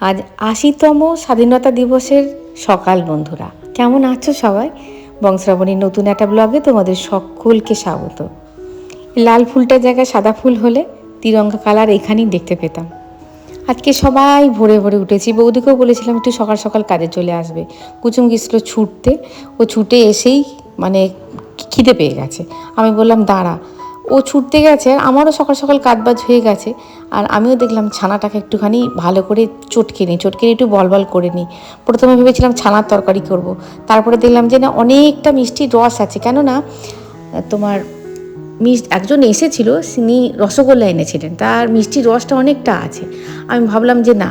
আজ ৮০তম স্বাধীনতা দিবসের সকাল। বন্ধুরা কেমন আছো সবাই? বংশ্রাবণীর নতুন একটা ব্লগে তোমাদের সকলকে স্বাগত। লাল ফুলটার জায়গায় সাদা ফুল হলে তিরঙ্গা কালার এখানেই দেখতে পেতাম। আজকে সবাই ভোরে ভোরে উঠেছি। বৌদিকেও বলেছিলাম একটু সকাল সকাল কাজে চলে আসবে। কুচুম গেছিলো ছুটতে, ও ছুটে এসেই খিদে পেয়ে গেছে। আমি বললাম দাঁড়া, ও ছুটতে গেছে, আমারও সকাল সকাল কাজবাজ হয়ে গেছে। আর আমিও দেখলাম ছানাটাকে একটুখানি ভালো করে চটকে নিই একটু বল বল করে নিই। প্রথমে ভেবেছিলাম ছানার তরকারি করব, তারপরে দেখলাম যে না, অনেকটা মিষ্টি রস আছে। কেননা তোমার একজন এসেছিল, তিনি রসগোল্লা এনেছিলেন, তার মিষ্টির রসটা অনেকটা আছে। আমি ভাবলাম যে না,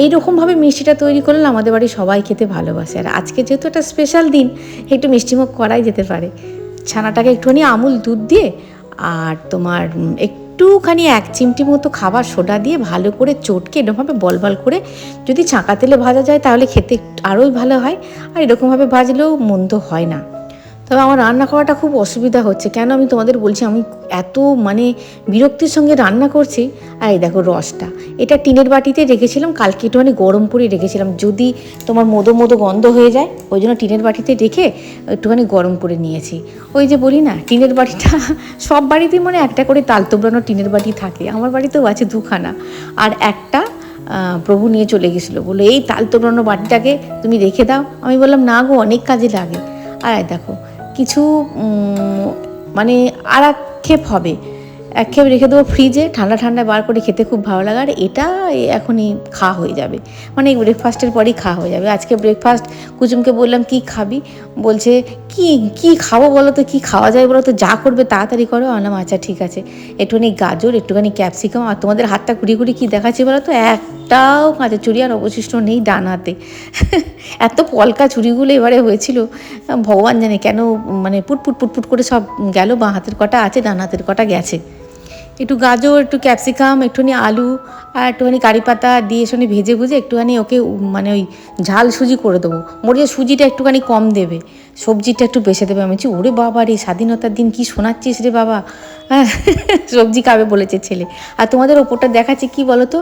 এইরকমভাবে মিষ্টিটা তৈরি করলে আমাদের বাড়ি সবাই খেতে ভালোবাসে। আর আজকে যেহেতু একটা স্পেশাল দিন, একটু মিষ্টিমুখ করাই যেতে পারে। ছানাটাকে একটুখানি আমুল দুধ দিয়ে আর তোমার একটুখানি 1 চিমটি মতো খাবার সোডা দিয়ে ভালো করে চটকে এরকমভাবে বল বল করে যদি ছাঁকা তেলে ভাজা যায় তাহলে খেতে আরোই ভালো হয়। আর এরকমভাবে ভাজলেও মন্দ হয় না। তবে আমার রান্না করাটা খুব অসুবিধা হচ্ছে। কেন আমি তোমাদের বলছি, আমি এত বিরক্তির সঙ্গে রান্না করছি। আর এই দেখো রসটা, এটা টিনের বাটিতে রেখেছিলাম, কালকে একটুখানি গরম করে রেখেছিলাম যদি তোমার মদো মদো গন্ধ হয়ে যায়, ওই জন্য টিনের বাটিতে রেখে একটুখানি গরম করে নিয়েছি। ওই যে বলি না, টিনের বাটিটা সব বাড়িতেই একটা করে তাল তোবড়ানো টিনের বাটি থাকে। আমার বাড়িতেও আছে 2খানা। আর একটা প্রভু নিয়ে চলে গেছিলো, বলে এই তাল তোবড়ানো বাটিটাকে তুমি রেখে দাও। আমি বললাম না গো, অনেক কাজে লাগে। আর দেখো কিছু আর এক খেপ হবে, এক খেপ রেখে দেবো ফ্রিজে, ঠান্ডা ঠান্ডা বার করে খেতে খুব ভালো লাগে। আর এটা এখনই খাওয়া হয়ে যাবে, এই ব্রেকফাস্টের পরই খাওয়া হয়ে যাবে। আজকে ব্রেকফাস্ট কুচুমকে বললাম কি খাবি, বলছে কি খাবো বলো তো, কী খাওয়া যায় বলো তো, যা করবে তাড়াতাড়ি করো। বললাম আচ্ছা ঠিক আছে, একটুখানি গাজর, একটুখানি ক্যাপসিকাম। আর তোমাদের হাতটা ঘুরি ঘুরি কী দেখাচ্ছি বলো তো, একটাও কাঁচা চুড়ি আর অবশিষ্ট নেই ডান হাতে। এত পলকা চুড়িগুলো এবারে হয়েছিল, ভগবান জানে কেন পুটপুট পুটপুট করে সব গেল। বাঁ হাতের কটা আছে, ডান হাতের কটা গেছে। একটু গাজর, একটু ক্যাপসিকাম, একটুখানি আলু আর একটুখানি কারি পাতা দিয়ে সঙ্গে ভেজে ভুজে একটুখানি ওকে ওই ঝাল সুজি করে দেবো। মরে সুজিটা একটুখানি কম দেবে, সবজিটা একটু বেছে দেবে। আমি বলছি ওরে বাবা রে, স্বাধীনতার দিন কি শোনাচ্ছিস রে বাবা। হ্যাঁ, সবজি খাবে বলেছে ছেলে। আর তোমাদের ওপরটা দেখাচ্ছি কি বলো তো,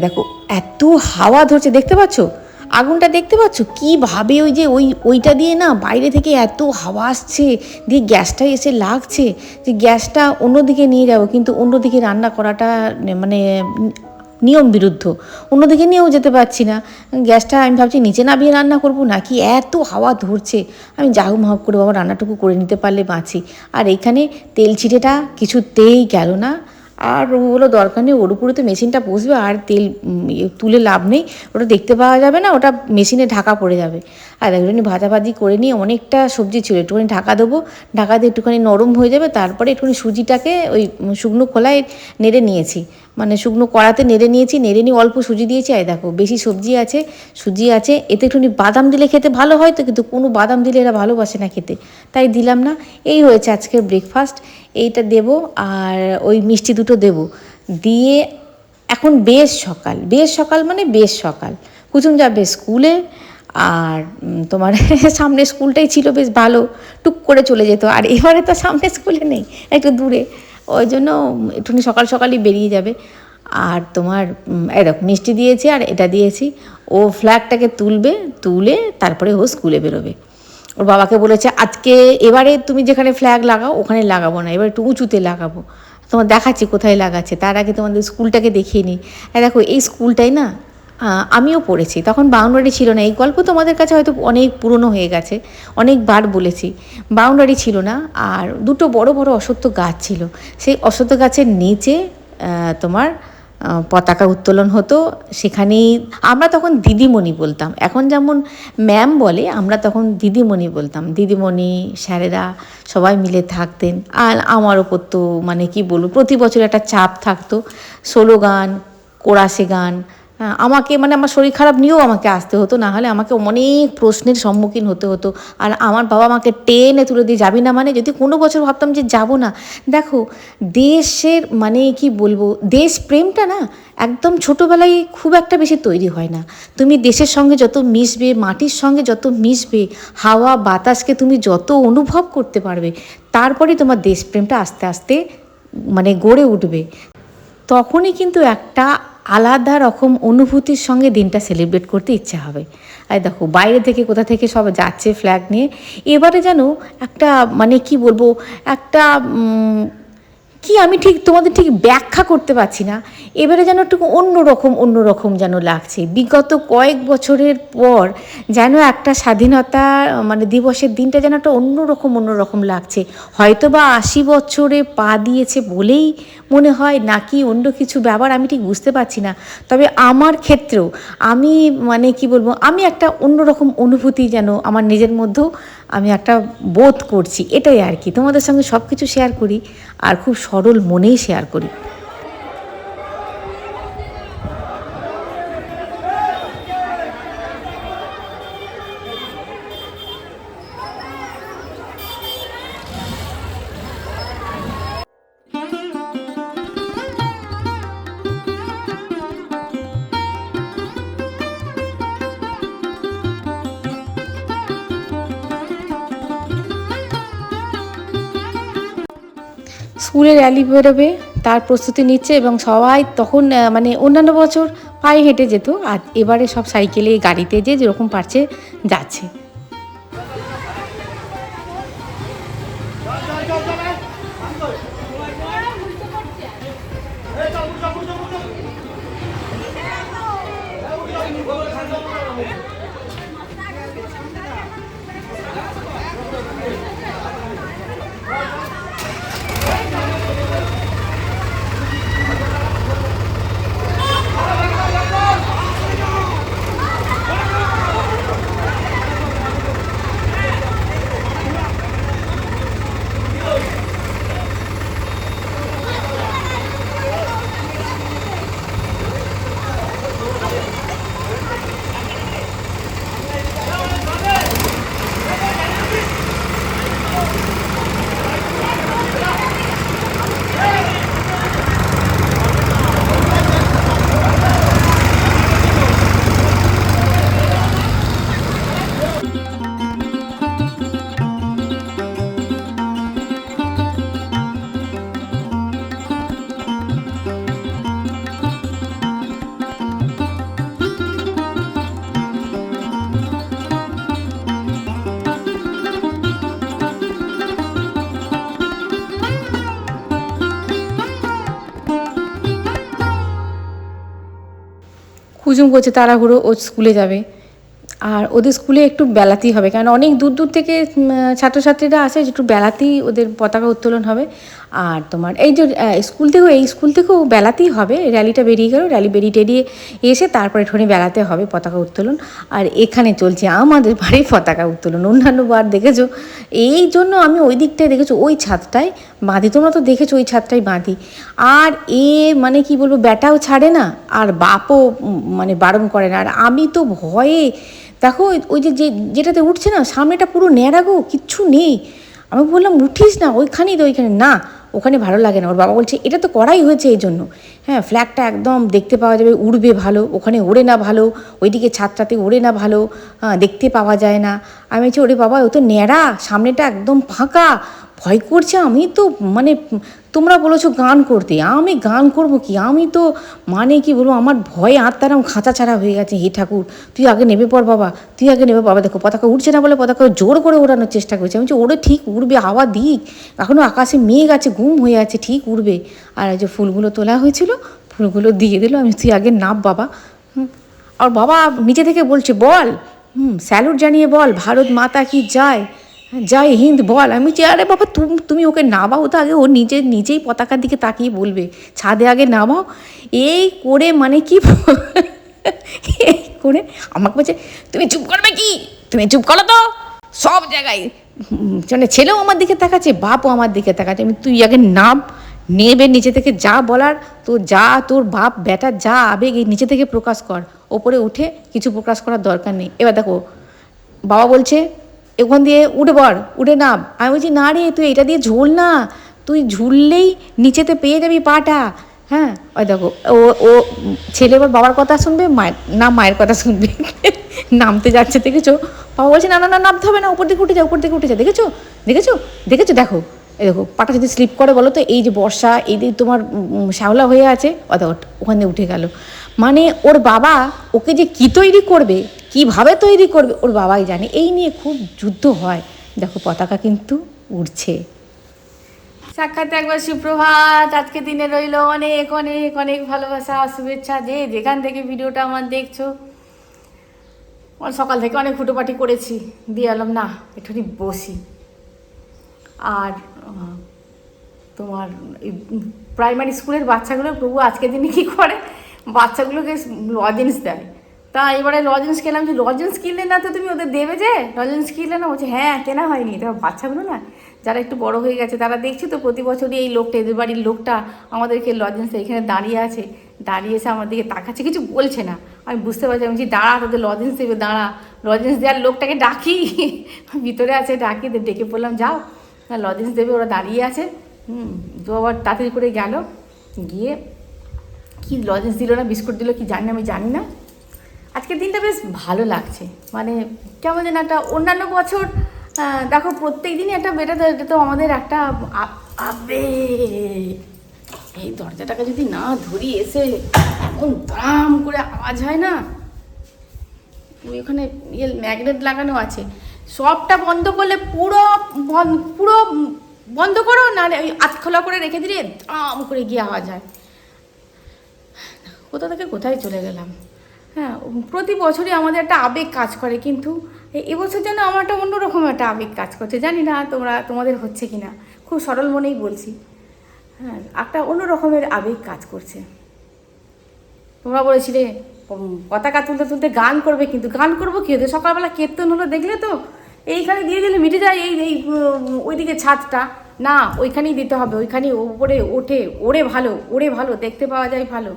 দেখো এত হাওয়া ধরছে, দেখতে পাচ্ছ আগুনটা, দেখতে পাচ্ছ কীভাবে ওইটা দিয়ে না বাইরে থেকে এত হাওয়া আসছে, দিয়ে গ্যাসটা এসে লাগছে যে গ্যাসটা অন্যদিকে নিয়ে যাবো, কিন্তু অন্যদিকে রান্না করাটা নিয়ম বিরুদ্ধ। অন্যদিকে নিয়েও যেতে পারছি না। গ্যাসটা আমি ভাবছি নিচে নামিয়ে রান্না করবো নাকি, এত হাওয়া ধরছে। আমি যাহু মাহু করে বাবা রান্নাটুকু করে নিতে পারলে বাঁচি। আর এখানে তেল ছিটেটা কিছুতেই গেল না। আর বলো দরকার নেই, ওর উপরে তো মেশিনটা বসবে, আর তেল তুলে লাভ নেই, ওটা দেখতে পাওয়া যাবে না, ওটা মেশিনে ঢাকা পড়ে যাবে। আর একটুখানি ভাজাভাজি করে নিয়ে, অনেকটা সবজি ছিল, একটুখানি ঢাকা দেবো, ঢাকা দিয়ে একটুখানি নরম হয়ে যাবে। তারপরে একটুখানি সুজিটাকে ওই শুকনো খোলায় নেড়ে নিয়েছি, শুকনো কড়াতে নেড়ে নিয়েছি, নেড়ে নিয়ে অল্প সুজি দিয়েছি। আর দেখো বেশি সবজি আছে, সুজি আছে, এতে একটুখানি বাদাম দিলে খেতে ভালো হয় তো, কিন্তু কোনো বাদাম দিলে এরা ভালোবাসে না খেতে, তাই দিলাম না। এই হয়েছে আজকের ব্রেকফাস্ট। এইটা দেবো আর ওই মিষ্টি দুটো দেবো দিয়ে। এখন বেশ সকাল বেশ সকাল, কুচুম যাবে স্কুলে। আর তোমার সামনে স্কুলটাই ছিল বেশ ভালো, টুক করে চলে যেত। আর এবারে তো সামনে স্কুলে নেই, একটু দূরে, ওই জন্য একটুখানি সকাল সকালই বেরিয়ে যাবে। আর তোমার দেখো মিষ্টি দিয়েছি আর এটা দিয়েছি, ও ফ্ল্যাগটাকে তুলে তারপরে ও স্কুলে বেরোবে। ওর বাবাকে বলেছে আজকে এবারে তুমি যেখানে ফ্ল্যাগ লাগাও ওখানে লাগাবো না, এবার একটু উঁচুতে লাগাবো। তোমার দেখাচ্ছি কোথায় লাগাচ্ছে, তার আগে তোমাদের স্কুলটাকে দেখিয়ে নিই। দেখো এই স্কুলটাই না আমিও পড়েছি, তখন বাউন্ডারি ছিল না। এই গল্প তোমাদের কাছে হয়তো অনেক পুরনো হয়ে গেছে, অনেকবার বলেছি। বাউন্ডারি ছিল না, আর দুটো বড় বড় অশ্বত্থ গাছ ছিল। সেই অশ্বত্থ গাছের নিচে তোমার পতাকা উত্তোলন হতো। সেখানেই আমরা তখন দিদিমণি বলতাম, এখন যেমন ম্যাম বলে, আমরা তখন দিদিমণি বলতাম। দিদিমণি স্যারেরা সবাই মিলে থাকতেন। আর আমার ওপর তো কি বলবো, প্রতি বছর একটা চাপ থাকতো, সোলো গান, কোরাসে গান। আমাকে আমার শরীর খারাপ নিয়েও আমাকে আসতে হতো, না হলে আমাকে অনেক প্রশ্নের সম্মুখীন হতে হতো। আর আমার বাবা আমাকে টেনে তুলে দিয়ে যাবি না, যদি কোনো বছর ভাবতাম যে যাব না। দেখো দেশের কি বলবো, দেশপ্রেমটা না একদম ছোটোবেলায় খুব একটা বেশি তৈরি হয় না। তুমি দেশের সঙ্গে যত মিশবে, মাটির সঙ্গে যত মিশবে, হাওয়া বাতাসকে তুমি যত অনুভব করতে পারবে, তারপরে তোমার দেশপ্রেমটা আস্তে আস্তে গড়ে উঠবে। তখনই কিন্তু একটা আলাদা রকম অনুভূতির সঙ্গে দিনটা সেলিব্রেট করতে ইচ্ছা হবে। আর দেখো বাইরে থেকে কোথা থেকে সব যাচ্ছে ফ্ল্যাগ নিয়ে। এবারে যেন একটা মানে কি বলবো, একটা কি আমি ঠিক তোমাদের ঠিক ব্যাখ্যা করতে পারছি না। এবারে যেন একটু অন্যরকম যেন লাগছে। বিগত কয়েক বছরের পর যেন একটা স্বাধীনতা মানে দিবসের দিনটা যেন একটা অন্যরকম লাগছে। হয়তো বা 80 বছরে পা দিয়েছে বলেই মনে হয়, নাকি অন্য কিছু ব্যাপার আমি ঠিক বুঝতে পারছি না। তবে আমার ক্ষেত্রেও আমি মানে কি বলবো, আমি একটা অন্যরকম অনুভূতি যেন আমার নিজের মধ্যেও আমি একটা বোধ করছি। এটাই আর কি, তোমাদের সঙ্গে সব কিছু শেয়ার করি আর খুব সরল মনেই শেয়ার করি। স্কুলে র্যালি বেরোবে তার প্রস্তুতি নিচ্ছে এবং সবাই তখন মানে অন্যান্য বছর পায়ে হেঁটে যেত, আর এবারে সব সাইকেলে গাড়িতে যে যেরকম পারছে যাচ্ছে। কুজুম করছে তাড়াহুড়ো, ও স্কুলে যাবে। আর ওদের স্কুলে একটু বেলাতেই হবে, কারণ অনেক দূর থেকে ছাত্রছাত্রীরা আসে, একটু বেলাতেই ওদের পতাকা উত্তোলন হবে। আর তোমার এই যে স্কুল থেকেও বেলাতেই হবে। র্যালিটা বেরিয়ে গেল, র্যালি বেরিয়ে টেরিয়ে এসে তারপরে একটুখানি বেলাতে হবে পতাকা উত্তোলন। আর এখানে চলছে আমাদের বাড়ির পতাকা উত্তোলন। অন্যান্য বার দেখেছো, এই জন্য আমি ওই দিকটায় দেখেছো ওই ছাদটায় বাঁধি, তোমরা তো দেখেছো ওই ছাদটায় বাঁধি। আর মানে কি বলবো, ব্যাটাও ছাড়ে না আর বাপও মানে বারণ করে না। আর আমি তো ভয়ে দেখো ওই যেটাতে উঠছে না, সামনেটা পুরো ন্যাড়া গো, কিচ্ছু নেই। আমি বললাম উঠিস না, ওইখানেই তো, ওইখানে না, ওখানে ভালো লাগে না। ওর বাবা বলছে এটা তো করাই হয়েছে এই জন্য, হ্যাঁ ফ্ল্যাগটা একদম দেখতে পাওয়া যাবে, উড়বে ভালো, ওখানে ওড়ে না ভালো, ওইদিকে ছাদটাতে ওড়ে না ভালো, হ্যাঁ দেখতে পাওয়া যায় না। আমি বলছি ওরে বাবা, ও তো ন্যাড়া, সামনেটা একদম ফাঁকা, ভয় করছে। আমি তো মানে তোমরা বলেছো গান করতে, আমি গান করব কি, আমি তো মানে কি বলবো, আমার ভয়ে আত্মারাম খাঁচা ছাড়া হয়ে গেছে। হে ঠাকুর, তুই আগে নেমে পড় বাবা, তুই আগে নেমে বাবা। দেখো পতাকা উঠছে না বলে পতাকা জোর করে ওড়ানোর চেষ্টা করছে। আমি বলছি ওরে ঠিক উড়বে, হাওয়া দিক, এখনও আকাশে মেঘ আছে, ঘুম হয়ে আছে, ঠিক উড়বে। আর এই যে ফুলগুলো তোলা হয়েছিল, ফুলগুলো দিয়ে দিল। আমি তুই আগে নাপ বাবা। আর বাবা নিচে থেকে বলছে বল, স্যালুট জানিয়ে বল, ভারত মাতা কি জয়, জয় হিন্দ বল। আমি বলছি আরে বাবা তুমি ওকে নামাও তো আগে, ও নিজেই পতাকার দিকে তাকিয়ে বলবে, ছাদে আগে নামাও। এই করে মানে কি এই করে আমাকে বলছে তুমি চুপ করবে কি, তুমি চুপ করো তো। সব জায়গায় মানে ছেলেও আমার দিকে তাকাচ্ছে, বাপও আমার দিকে তাকাচ্ছে। আমি তুই আগে নাম নেবে নিচে থেকে, যা বলার তোর, যা তোর বাপ বেটা যা আবেগ এই নিচে থেকে প্রকাশ কর, ওপরে উঠে কিছু প্রকাশ করার দরকার নেই। এবার দেখো বাবা বলছে ওখান দিয়ে উঠে পড়, উঠে নাম। আমি বলছি না রে, তুই এটা দিয়ে ঝুল না, তুই ঝুললেই নিচেতে পেয়ে যাবি পাটা। হ্যাঁ ওই দেখো ও ছেলে এবার বাবার কথা শুনবে, মায়ের কথা শুনবে। নামতে যাচ্ছে দেখেছো, বাবা বলছে না নামতে হবে না, উপর দিকে উঠে যা, উপর দিকে উঠে যা। দেখেছো দেখো এই দেখো পাটা যদি স্লিপ করে বলো তো, এই যে বর্ষা, এই যে তোমার শ্যাওলা হয়ে আছে, ওখানে উঠে গেল। মানে ওর বাবা ওকে যে কী তৈরি করবে, কিভাবে তৈরি করবে, ওর বাবাই জানে। এই নিয়ে খুব যুদ্ধ হয়। দেখো পতাকা কিন্তু উড়ছে। সাক্ষাৎ একবার সুপ্রভাত। আজকে দিনে রইল অনেক অনেক অনেক ভালোবাসা, শুভেচ্ছা, যে যেখান থেকে ভিডিওটা আমার দেখছো। সকাল থেকে অনেক ফুটোপাটি করেছি, দিয়ে এলাম না একটুখানি বসি। আর তোমার প্রাইমারি স্কুলের বাচ্চাগুলো প্রভু আজকের দিনে কী করে, বাচ্চাগুলোকে লজেন্স দেয়। তা এবারে লজেন্স খেলাম, যে লজেন্স কিনলে না তো তুমি ওদের দেবে, যে লজেন্স কিনলে না, বলছে হ্যাঁ কেনা হয়নি। তা বাচ্চাগুলো না যারা একটু বড় হয়ে গেছে তারা দেখছি তো প্রতি বছরই এই লোকটা, এদের বাড়ির লোকটা আমাদেরকে লজেন্স এখানে দাঁড়িয়ে আছে, দাঁড়িয়ে এসে আমার দিকে তাকাচ্ছে, কিছু বলছে না। আমি বুঝতে পারছি, আমি বলছি দাঁড়া, তোদের লজেন্স দেবে, দাঁড়া। লজেন্স দেওয়ার লোকটাকে ডাকি, ভিতরে আছে, ডাকি, ডেকে পড়লাম যাও লজেন্স দেবে, ওরা দাঁড়িয়ে আছে। তো আবার তাড়াতাড়ি করে গেল, গিয়ে কি লজেন্স দিল না বিস্কুট দিল কি জানি না, আমি জানি না। আজকের দিনটা বেশ ভালো লাগছে, মানে কেমন যেন একটা, অন্যান্য বছর দেখো প্রত্যেক দিনই একটা এটা তো আমাদের একটা আবেগ। এই দরজাটাকে যদি না ধরি এসে এমন দাম করে আওয়াজ হয় না। ওখানে ম্যাগনেট লাগানো আছে, সবটা বন্ধ করলে পুরো পুরো বন্ধ করো, না ওই আতখোলা করে রেখে দিলে দাম করে গিয়ে আওয়াজ হয়। কোথা থেকে কোথায় চলে গেলাম। হ্যাঁ, প্রতি বছরই আমাদের একটা আবেগ কাজ করে, কিন্তু এবছর যেন আমার একটা অন্যরকম একটা আবেগ কাজ করছে। জানি না তোমাদের হচ্ছে কি না, খুব সরল মনেই বলছি। হ্যাঁ, একটা অন্য রকমের আবেগ কাজ করছে। তোমরা বলেছিলে পতাকা তুলতে তুলতে গান করবে, কিন্তু গান করবো কি হতে, সকালবেলা কীর্তন হলো দেখলে তো, এইখানে দিয়ে দিলে মিটে যায়। এই ওইদিকে ছাদটা না, ওইখানেই দিতে হবে, ওইখানেই ওপরে ওড়ে ভালো দেখতে পাওয়া যায়, ভালো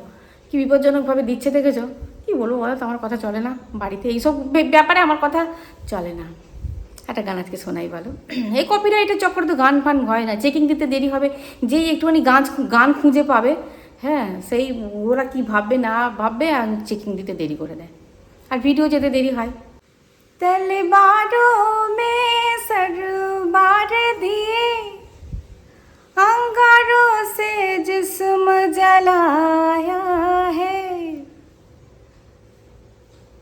কি বিপজ্জনকভাবে দিচ্ছে দেখেছো। কি বলবো বলো তো, আমার কথা চলে না বাড়িতে, এইসব ব্যাপারে আমার কথা চলে না। একটা গান আজকে শোনাই বলো। এই কপিরাইটের চক্করে তো গান ফান হয় না, চেকিং দিতে দেরি হবে, যেই একটুখানি গান খুঁজে পাবে, হ্যাঁ সেই ওরা কি ভাববে না ভাববে, আর চেকিং দিতে দেরি করে দেয়, আর ভিডিও যেতে দেরি হয়। तलवारों में सरबार दिए, अंगारों से जिस्म जलाया है,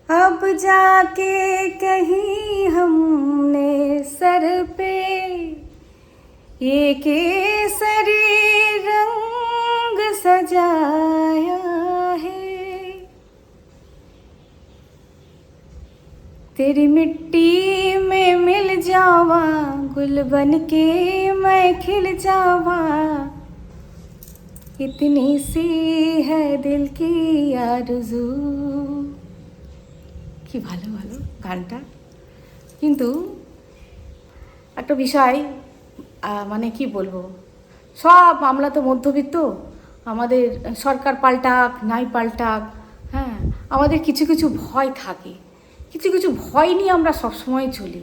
अब जाके कहीं हमने सर पे ये केसरी रंग सजाया है, तेरी मिट्टी में मिल जावा, गुल बन के मैं खिल जावा, इतनी सी है दिल की आरज़ू। কি ভালো ভালো গানটা, কিন্তু একটা বিষয়, মানে কি বলবো, সব আমরা তো মধ্যবিত্ত, আমাদের সরকার পাল্টাক নাই পাল্টাক, হ্যাঁ আমাদের কিছু কিছু ভয় থাকে, কিছু কিছু ভয় নিয়ে আমরা সবসময় চলি।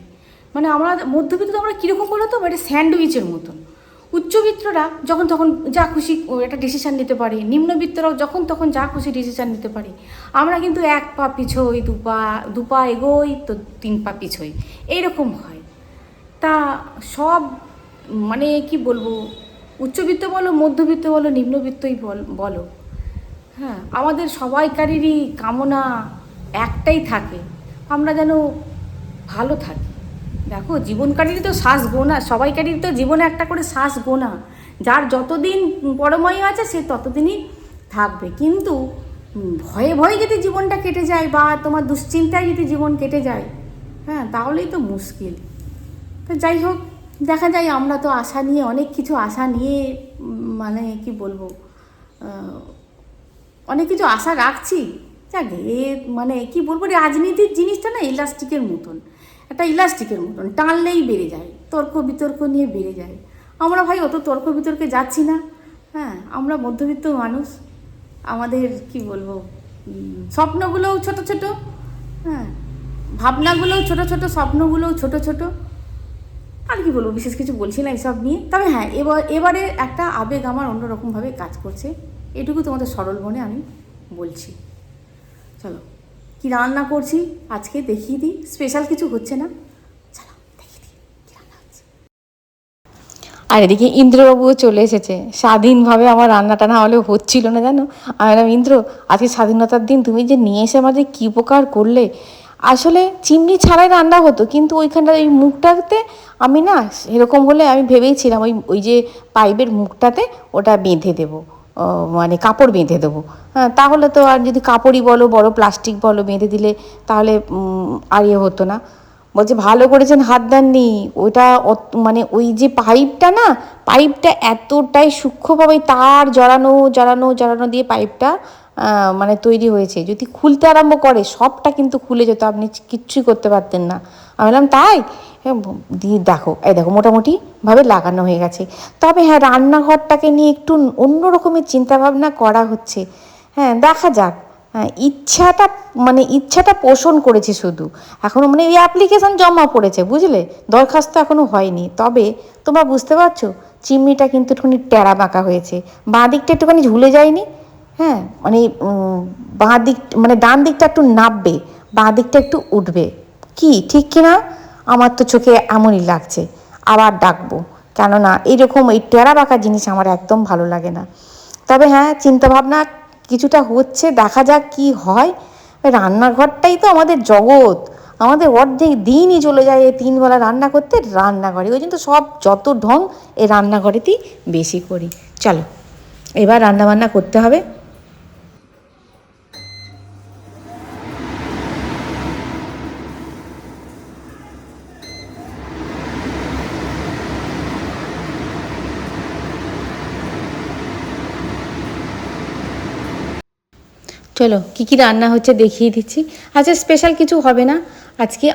মানে আমরা মধ্যবিত্ত, আমরা কীরকম বলো তো, এটা স্যান্ডউইচের মতন। উচ্চবিত্তরা যখন তখন যা খুশি একটা ডিসিশান নিতে পারে, নিম্নবিত্তরাও যখন তখন যা খুশি ডিসিশান নিতে পারে। আমরা কিন্তু এক পা পিছোই, দু পা এগোই তো 3 পা পিছোই, এইরকম হয়। তা সব মানে কি বলবো, উচ্চবিত্ত বলো, মধ্যবিত্ত বলো, নিম্নবিত্তই বলো, হ্যাঁ আমাদের সবাইকারেরই কামনা একটাই থাকে, আমরা যেন ভালো থাকি। দেখো জীবনকারীরই তো শ্বাস গোনা, সবাইকারই তো জীবনে একটা করে শ্বাস গোনা, যার যতদিন পরময় আছে সে ততদিনই থাকবে। কিন্তু ভয়ে ভয়ে যদি জীবনটা কেটে যায়, বা তোমার দুশ্চিন্তায় যদি জীবন কেটে যায়, হ্যাঁ তাহলেই তো মুশকিল। তো যাই হোক, দেখা যায় আমরা তো আশা নিয়ে, অনেক কিছু আশা নিয়ে, মানে কি বলবো, অনেক কিছু আশা রাখছি। যাকে মানে কি বলবো, রাজনীতির জিনিসটা না ইলাস্টিকের মতন, একটা ইলাস্টিকের মতন টানলেই বেড়ে যায়, তর্ক বিতর্ক নিয়ে বেড়ে যায়। আমরা ভাই অত তর্ক বিতর্কে যাচ্ছি না। হ্যাঁ, আমরা মধ্যবিত্ত মানুষ, আমাদের কি বলবো, স্বপ্নগুলোও ছোট ছোট, হ্যাঁ ভাবনাগুলোও ছোট ছোট, স্বপ্নগুলোও ছোট ছোট। আর কি বলবো, বিশেষ কিছু বলছি না এসব নিয়ে। তবে হ্যাঁ, এবারে একটা আবেগ আমার অন্যরকমভাবে কাজ করছে, এটুকু তোমাদের সরল মনে আমি বলছি। চলো কি রান্না করছি আজকে দেখিয়ে দিই, স্পেশাল কিছু হচ্ছে না, চলো দেখিয়ে দিই কী রান্না হচ্ছে। আর এদিকে ইন্দ্রবাবুও চলে এসেছে। স্বাধীনভাবে আমার রান্না টানা হলেও হচ্ছিল না, জানো। আমি বললাম, ইন্দ্র, আজকে স্বাধীনতার দিন তুমি যে নিয়ে এসে আমাদের কী উপকার করলে। আসলে চিমনি ছাড়াই রান্না হতো, কিন্তু ওইখানটা ওই মুখটাতে আমি না, এরকম হলে আমি ভেবেইছিলাম ওই ওই যে পাইপের মুখটাতে ওটা বেঁধে দেবো, মানে কাপড় বেঁধে দেবো। হ্যাঁ, তাহলে তো আর যদি কাপড়ই বলো, বড় প্লাস্টিক বলো, বেঁধে দিলে তাহলে আর ইয়ে হতো না। বলছে ভালো করেছেন হাত দেননি, ওইটা মানে ওই যে পাইপটা না, পাইপটা এতটাই সূক্ষ্মভাবে তার জড়ানো জড়ানো জড়ানো দিয়ে পাইপটা মানে তৈরি হয়েছে। যদি খুলতে আরম্ভ করে সবটা কিন্তু খুলে যেত, আপনি কিচ্ছুই করতে পারতেন না। আমি বললাম তাই? দিয়ে দেখো, এই দেখো মোটামুটিভাবে লাগানো হয়ে গেছে। তবে হ্যাঁ, রান্নাঘরটাকে নিয়ে একটু অন্য রকমের চিন্তাভাবনা করা হচ্ছে। হ্যাঁ, দেখা যাক। হ্যাঁ, ইচ্ছাটা পোষণ করেছি শুধু, এখনও মানে ওই অ্যাপ্লিকেশান জমা পড়েছে, বুঝলে, দরখাস্ত এখনও হয়নি। তবে তোমরা বুঝতে পারছো, চিমনিটা কিন্তু একটুখানি টেরা বাঁকা হয়েছে, বাঁ দিকটা একটুখানি ঝুলে যায়নি। হ্যাঁ, মানে বাঁ দিক মানে ডান দিকটা একটু নাববে, বাঁ দিকটা একটু উঠবে। কি ঠিক কিনা? আমার তো চোখে এমনই লাগছে। আবার ডাকবো, কেননা এইরকম এই টেরা বাঁকা জিনিস আমার একদম ভালো লাগে না। তবে হ্যাঁ, চিন্তাভাবনা কিছুটা হচ্ছে, দেখা যাক কি হয়। রান্নাঘরটাই তো আমাদের জগৎ, আমাদের অর্ধেক দিনই চলে যায় এই 3 বেলা রান্না করতে রান্নাঘরে। ওই জন্য তো সব যত ঢং এই রান্নাঘরেতেই বেশি করি। চলো, এবার রান্নাবান্না করতে হবে। চলো, কী কী রান্না হচ্ছে দেখিয়ে দিচ্ছি। আচ্ছা, স্পেশাল কিছু হবে না আজকে।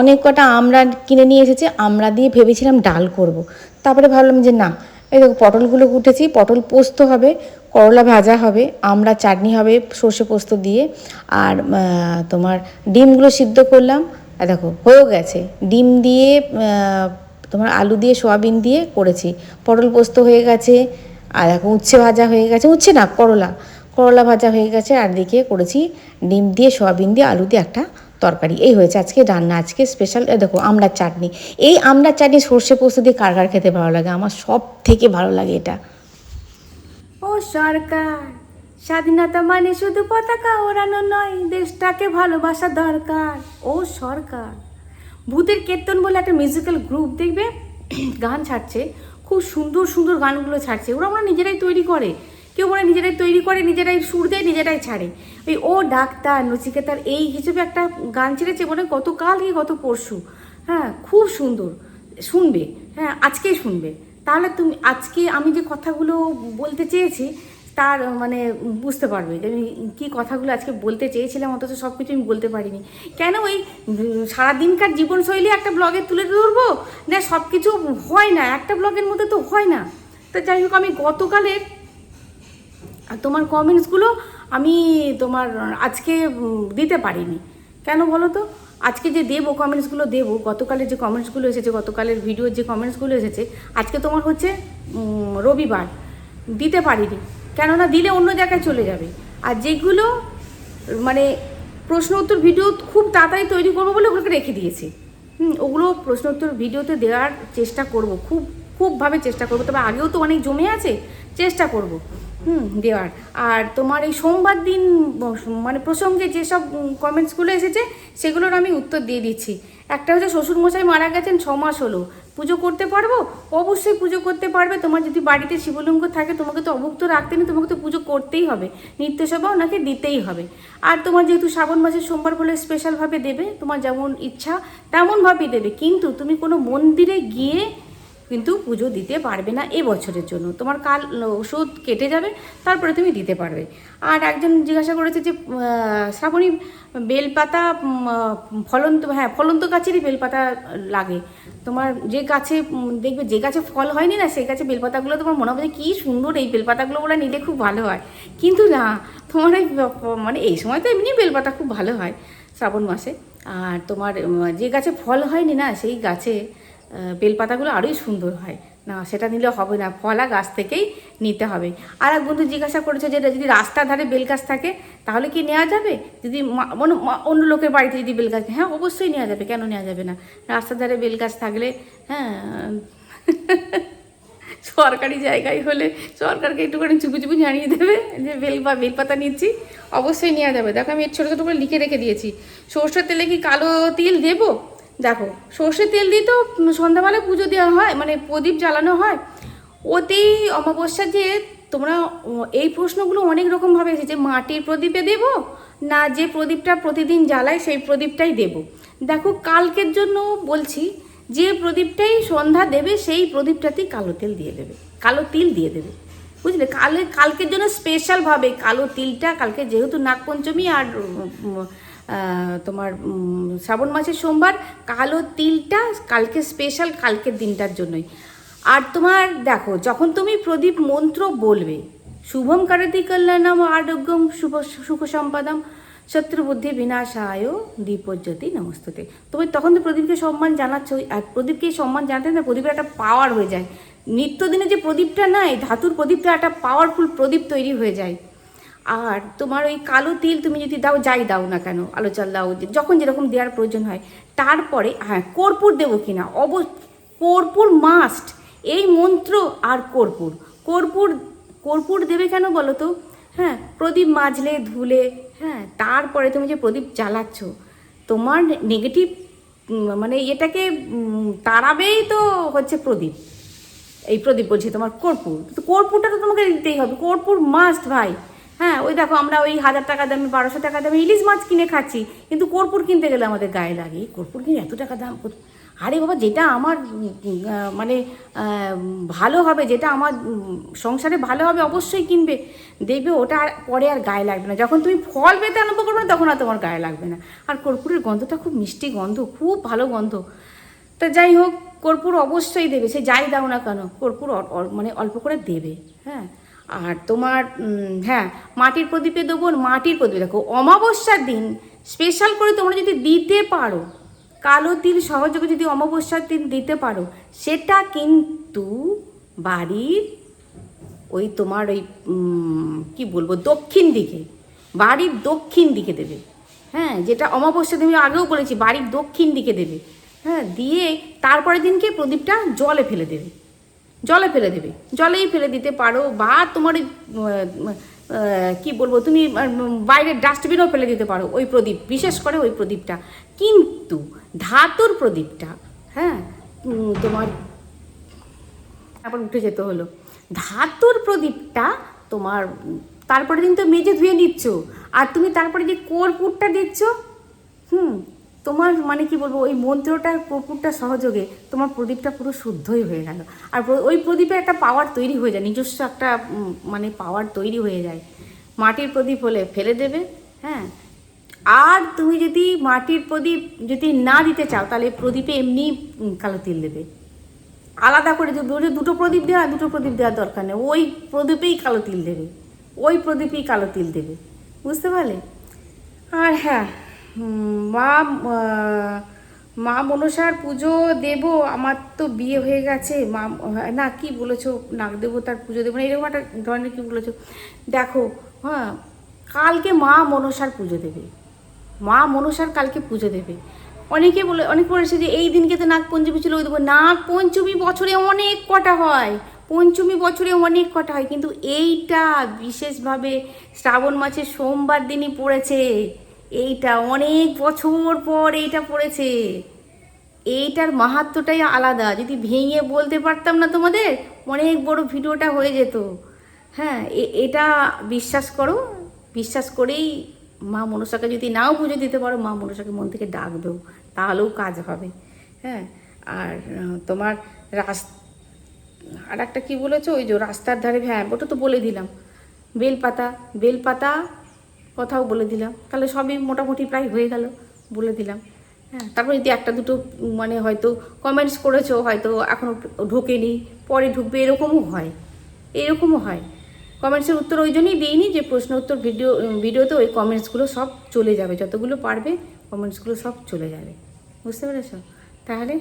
অনেক কটা আমড়া কিনে নিয়ে এসেছে, আমড়া দিয়ে ভেবেছিলাম ডাল করব। তারপরে ভাবলাম যে না, এই দেখো পটলগুলো কুটেছি, পটল পোস্ত হবে, করলা ভাজা হবে, আমড়া চাটনি হবে সর্ষে পোস্ত দিয়ে, আর তোমার ডিমগুলো সিদ্ধ করলাম। দেখো হয়েও গেছে, ডিম দিয়ে তোমার আলু দিয়ে সোয়াবিন দিয়ে করেছি, পটল পোস্ত হয়ে গেছে। আর দেখো উচ্ছে ভাজা হয়ে গেছে, উচ্ছে না, করলা ভাজা হয়ে গেছে। আর দিকে করেছি ডিম দিয়ে সোয়াবিন দিয়ে আলু দিয়ে একটা তরকারি। এই হয়েছে আজকে রান্না। আজকে স্পেশাল দেখো আমড়ার চাটনি। এই আমড়ার চাটনি সর্ষে পোস্ত দিয়ে কার কার খেতে ভালো লাগে? আমার সব থেকে ভালো লাগে এটা। ও সরকার, স্বাধীনতা মানে শুধু পতাকা ওড়ানো নয়, দেশটাকে ভালোবাসা দরকার। ও সরকার, ভূতের কীর্তন বলে একটা মিউজিক্যাল গ্রুপ দেখবে, গান ছাড়ছে, খুব সুন্দর সুন্দর গানগুলো ছাড়ছে। ওরা আমরা নিজেরাই তৈরি করে, কেউ ওরা নিজেরাই তৈরি করে, নিজেরাই সুর দেয়, নিজেরাই ছাড়ে। ওই ও ডাক্তার নচিকেতার এই হিসেবে একটা গান ছেড়েছে, মানে গতকাল কি গত পরশু। হ্যাঁ, খুব সুন্দর, শুনবে। হ্যাঁ, আজকেই শুনবে। তাহলে তুমি আজকে আমি যে কথাগুলো বলতে চেয়েছি তার মানে বুঝতে পারবে যে আমি কী কথাগুলো আজকে বলতে চেয়েছিলাম, অথচ সব কিছু আমি বলতে পারিনি। কেন ওই সারাদিনকার জীবনশৈলী একটা ব্লগে তুলে ধরবো না? সব কিছু হয় না, একটা ব্লগের মধ্যে তো হয় না। তো যাই হোক, আমি গতকালের তোমার কমেন্টসগুলো আমি তোমার আজকে দিতে পারিনি। কেন বলো তো? আজকে যে দেবো কমেন্টসগুলো দেবো, গতকালের যে কমেন্টসগুলো এসেছে, গতকালের ভিডিওর যে কমেন্টসগুলো এসেছে, আজকে তোমার হচ্ছে রবিবার, দিতে পারিনি। কেননা দিলে অন্য জায়গায় চলে যাবে। আর যেগুলো মানে প্রশ্ন উত্তর ভিডিও খুব তাড়াতাড়ি তৈরি করবো বলে ওগুলোকে রেখে দিয়েছি। ওগুলো প্রশ্ন উত্তর ভিডিওতে দেওয়ার চেষ্টা করব, খুবভাবে চেষ্টা করব। তবে আগেও তো অনেক জমে আছে, চেষ্টা করব দেওয়ার। আর তোমার এই সোমবার দিন মানে প্রসঙ্গে যেসব কমেন্টসগুলো এসেছে সেগুলোর আমি উত্তর দিয়ে দিচ্ছি। একটা হচ্ছে শ্বশুরমশাই মারা গেছেন, 6 মাস হলো, পুজো করতে পারবো? অবশ্যই পুজো করতে পারবে। তোমার যদি বাড়িতে শিবলিঙ্গ থাকে, তোমাকে তো অভুক্ত রাখতে নেই, তোমাকে তো পুজো করতেই হবে, নিত্যসভা ওনাকে দিতেই হবে। আর তোমার যেহেতু শ্রাবণ মাসের সোমবার বলে স্পেশালভাবে দেবে, তোমার যেমন ইচ্ছা তেমনভাবেই দেবে। কিন্তু তুমি কোনো মন্দিরে গিয়ে কিন্তু পুজো দিতে পারবে না এবছরের জন্য। তোমার কাল ওষুধ কেটে যাবে, তারপরে তুমি দিতে পারবে। আর একজন জিজ্ঞাসা করেছে যে শ্রাবণী বেলপাতা ফলন্ত গাছেরই বেলপাতা লাগে। তোমার যে গাছে দেখবে, যে গাছে ফল হয়নি না, সেই গাছে বেলপাতাগুলো তোমার মনে হবে কী সুন্দর, এই বেলপাতাগুলো ওরা নিলে খুব ভালো হয়। কিন্তু না, তোমার এই মানে এই সময় তো এমনি বেলপাতা খুব ভালো হয় শ্রাবণ মাসে। আর তোমার যে গাছে ফল হয়নি না, সেই গাছে বেলপাতাগুলো আরোই সুন্দর হয়। না, সেটা নিলে হবে না, ফলা গাছ থেকেই নিতে হবে। আর এক বন্ধু জিজ্ঞাসা করেছে যে যদি রাস্তার ধারে বেল গাছ থাকে তাহলে কি নেওয়া যাবে? যদি অন্য লোকের বাড়িতে যদি বেল গাছ, হ্যাঁ অবশ্যই নেওয়া যাবে, কেন নেওয়া যাবে না? রাস্তার ধারে বেল গাছ থাকলে হ্যাঁ সরকারি জায়গায় হলে সরকারকে একটুখানি চুপি চুপি জানিয়ে দেবে যে বেলপাতা নিচ্ছি, অবশ্যই নেওয়া যাবে। দেখো আমি ছোটো ছোটো করে লিখে রেখে দিয়েছি। সর্ষের তেলে কি কালো তিল দেবো? দেখো সর্ষের তেল দিয়ে তো সন্ধ্যাবেলায় পুজো দেওয়া হয়, মানে প্রদীপ জ্বালানো হয়। ওতেই অমাবস্যা যে তোমরা এই প্রশ্নগুলো অনেক রকমভাবে এসেছে, মাটির প্রদীপে দেব না যে প্রদীপটা প্রতিদিন জ্বালায় সেই প্রদীপটাই দেব। দেখো কালকের জন্য বলছি, যে প্রদীপটাই সন্ধ্যা দেবে সেই প্রদীপটাতেই কালো তেল দিয়ে দেবে, কালো তিল দিয়ে দেবে, বুঝলে? কালকের জন্য স্পেশালভাবে কালো তিলটা, কালকে যেহেতু নাগপঞ্চমী আর তোমার শ্রাবণ মাসের সোমবার, কালো তিলটা কালকে স্পেশাল, কালকের দিনটার জন্যই। আর তোমার দেখো যখন তুমি প্রদীপ মন্ত্র বলবে, শুভম করতি কল্যাণম আরোগ্যম সুখ সম্পদম শত্রুবুদ্ধি বিনাশায় দীপজ্যোতি নমস্তুতে। তুমি তখন তো প্রদীপকে সম্মান জানাচ্ছ, আর প্রদীপকে সম্মান জানাতে না প্রদীপের একটা পাওয়ার হয়ে যায়। নিত্যদিনে যে প্রদীপটা নাই, ধাতুর প্রদীপটা একটা পাওয়ারফুল প্রদীপ তৈরি হয়ে যায়। আর তোমার ওই কালো তিল তুমি যদি দাও, যাই দাও না কেন, আলো চাল দাও, যখন যেরকম দেওয়ার প্রয়োজন হয়। তারপরে হ্যাঁ, কর্পূর দেবো কিনা, কর্পূর মাস্ট। এই মন্ত্র আর কর্পূর দেবে কেন বলো তো? হ্যাঁ, প্রদীপ মাজলে ধুলে, হ্যাঁ, তারপরে তুমি যে প্রদীপ জ্বালাচ্ছ, তোমার নেগেটিভ মানে এটাকে তাড়াবেই তো হচ্ছে প্রদীপ। এই প্রদীপ বলছি তোমার কর্পূর, তো কর্পূরটা তো তোমাকে দিতেই হবে, কর্পূর মাস্ট ভাই। হ্যাঁ, ওই দেখো আমরা ওই 1000 টাকা দামে 1200 টাকা দামে ইলিশ মাছ কিনে খাচ্ছি, কিন্তু কর্পূর কিনতে গেলে আমাদের গায়ে লাগে, কর্পূর কিনে এত টাকা দাম। আরে বাবা, যেটা আমার মানে ভালো হবে, যেটা আমার সংসারে ভালো হবে অবশ্যই কিনবে, দেখবে ওটা আর পরে আর গায়ে লাগবে না। যখন তুমি ফল পেতে আরম্ভ করবে না, তখন আর তোমার গায়ে লাগবে না। আর কর্পূরের গন্ধটা খুব মিষ্টি গন্ধ, খুব ভালো গন্ধ। তা যাই হোক, কর্পূর অবশ্যই দেবে, সে যাই দাও না কেন, কর্পূর মানে অল্প করে দেবে। হ্যাঁ, আর তোমার হ্যাঁ, মাটির প্রদীপে দেবো। মাটির প্রদীপে দেখো অমাবস্যার দিন স্পেশাল করে তোমরা যদি দিতে পারো, কালো তিল সহযোগে যদি অমাবস্যার দিন দিতে পারো, সেটা কিন্তু বাড়ির ওই তোমার ওই কি বলবো, দক্ষিণ দিকে, বাড়ির দক্ষিণ দিকে দেবে। হ্যাঁ, যেটা অমাবস্যা তুমি আগেও বলেছি, বাড়ির দক্ষিণ দিকে দেবে। হ্যাঁ, দিয়ে তারপরের দিনকে প্রদীপটা জলে ফেলে দেবে, জলেই ফেলে দিতে পারো, বা তোমার কি বলবো, তুমি বাইরের ডাস্টবিনও ফেলে দিতে পারো ওই প্রদীপ, বিশেষ করে ওই প্রদীপটা। কিন্তু ধাতুর প্রদীপটা, হ্যাঁ, তোমার তারপর উঠে যেতে হলো, ধাতুর প্রদীপটা তোমার তারপরের দিন তো মেজে ধুয়ে নিচ্ছ, আর তুমি তারপরে যে কর্পূরটা দিচ্ছ, তোমার মানে কি বলবো, ওই মন্ত্রটার কর্পূরটা সহযোগে তোমার প্রদীপটা পুরো শুদ্ধই হয়ে গেল। আর ওই প্রদীপে একটা পাওয়ার তৈরি হয়ে যায়, নিজস্ব একটা মানে পাওয়ার তৈরি হয়ে যায়। মাটির প্রদীপ হলে ফেলে দেবে। হ্যাঁ, আর তুমি যদি মাটির প্রদীপ যদি না দিতে চাও, তাহলে প্রদীপে এমনি কালো তিল দেবে, আলাদা করে দুটো প্রদীপ দেওয়ার দরকার নেই, ওই প্রদীপেই কালো তিল দেবে, বুঝতে পারলে? আর হ্যাঁ, মা মনসার পুজো দেবো, আমার তো বিয়ে হয়ে গেছে, মা না কি বলেছো, নাগ দেবতার পুজো দেবো না, এরকম একটা ধরনের কি বলেছো। দেখো হ্যাঁ, কালকে মা মনসার পুজো দেবে, কালকে পুজো দেবে। অনেকে বলেছে যে এই দিনকে তো নাগপঞ্চমী ছিল, ওই দেবো। নাগপঞ্চমী বছরে অনেক কটা হয়, কিন্তু এইটা বিশেষভাবে শ্রাবণ মাসের সোমবার দিনই পড়েছে, এইটা অনেক বছর পর এইটা পড়েছে। এইটার মাহাত্ম্যটাই আলাদা, যদি ভেঙে বলতে পারতাম না তোমাদের, অনেক বড় ভিডিওটা হয়ে যেত। হ্যাঁ, এটা বিশ্বাস করেই মা মনসাকে যদি নাও পুজো দিতে পারো, মা মনসাকে মন থেকে ডাকবেও, তাহলেও কাজ হবে। হ্যাঁ, আর তোমার আর একটা কী বলেছো, ওই যে রাস্তার ধারে, হ্যাঁ ওটা তো বলে দিলাম, বেলপাতা কথাও বলে দিলাম, তাহলে সবই মোটামুটি প্রায় হয়ে গেল, বলে দিলাম। হ্যাঁ, তারপরে যদি একটা দুটো মানে হয়তো কমেন্টস করেছো, হয়তো এখনও ঢোকেনি, পরে ঢুকবে, এরকমও হয়। কমেন্টসের উত্তর ওই জন্যই দিইনি যে প্রশ্ন উত্তর ভিডিওতে ওই কমেন্টসগুলো সব চলে যাবে, যতগুলো পারবে কমেন্টসগুলো সব চলে যাবে, বুঝতে পেরেছো? তাহলে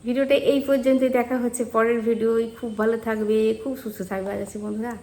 ভিডিওটা এই পর্যন্তই, দেখা হচ্ছে পরের ভিডিও। খুব ভালো থাকবে, খুব সুস্থ থাকবে। আজ আছি বন্ধুরা।